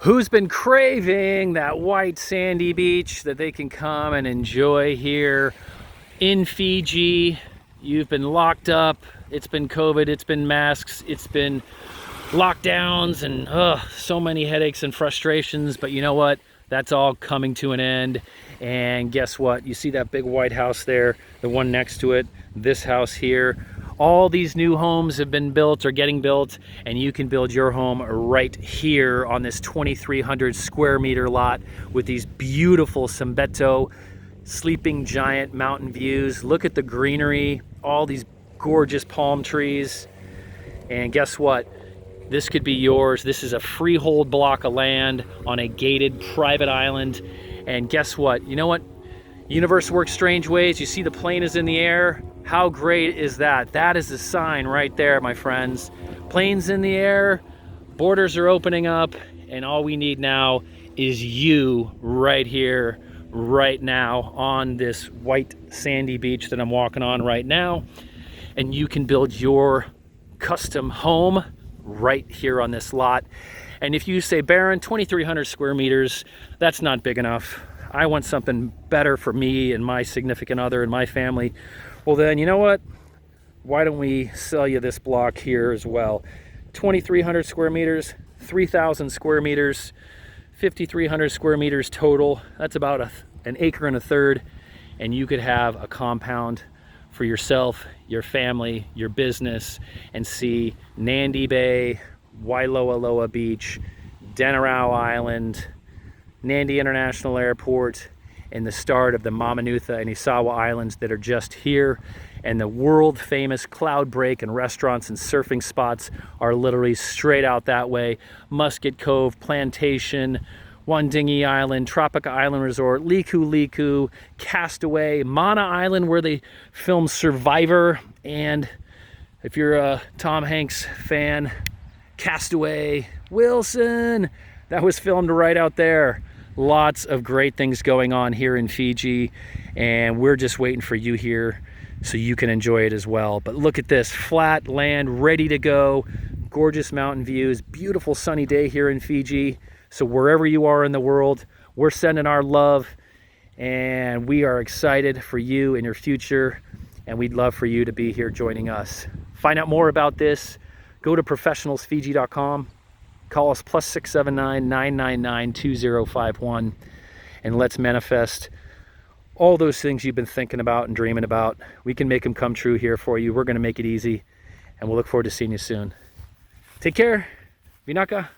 Who's been craving that white sandy beach that they can come and enjoy here in Fiji? You've been locked up, it's been COVID, it's been masks, it's been lockdowns, and so many headaches and frustrations. But you know what? That's all coming to an end. And guess what? You see that big white house there, the one next to it, this house here. All these new homes have been built or getting built, and you can build your home right here on this 2,300 square meter lot with these beautiful Sabeto sleeping giant mountain views. Look at the greenery, all these gorgeous palm trees. And guess what? This could be yours. This is a freehold block of land on a gated private island. And guess what? You know what? Universe works strange ways. You see the plane is in the air. How great is that? That is a sign right there, my friends. Planes in the air, borders are opening up, and all we need now is you right here, right now, on this white sandy beach that I'm walking on right now. And you can build your custom home right here on this lot. And if you say, Baron, 2,300 square meters, that's not big enough. I want something better for me and my significant other and my family. Well then, you know what? Why don't we sell you this block here as well? 2,300 square meters, 3,000 square meters, 5,300 square meters total. That's about an acre and a third. And you could have a compound for yourself, your family, your business, and see Nadi Bay, 𝗕𝗏𝗧𝗏 Beach, 𝗕𝗨𝗜𝗙𝗙 Island, Nadi International Airport, and the start of the 𝗕𝗏𝗡𝗢𝗏 and 𝗎𝗏𝗏 Islands that are just here. And the world famous cloud break and restaurants and surfing spots are literally straight out that way. Musket Cove, Plantation, Wandingi Island, Tropica Island Resort, 𝗕𝗏𝗡𝗙𝗡𝗏, Castaway, Mana Island where they filmed Survivor, and if you're a Tom Hanks fan, Castaway, Wilson, that was filmed right out there. Lots of great things going on here in Fiji, and we're just waiting for you here so you can enjoy it as well. But look at this, flat land, ready to go, gorgeous mountain views, beautiful sunny day here in Fiji. So wherever you are in the world, we're sending our love, and we are excited for you and your future, and we'd love for you to be here joining us. Find out more about this, go to professionalsfiji.com. Call us +679 999 2051, and let's manifest all those things you've been thinking about and dreaming about. We can make them come true here for you. We're going to make it easy, and we'll look forward to seeing you soon. Take care. 𝗕𝗏𝗘𝗙𝗪𝗦.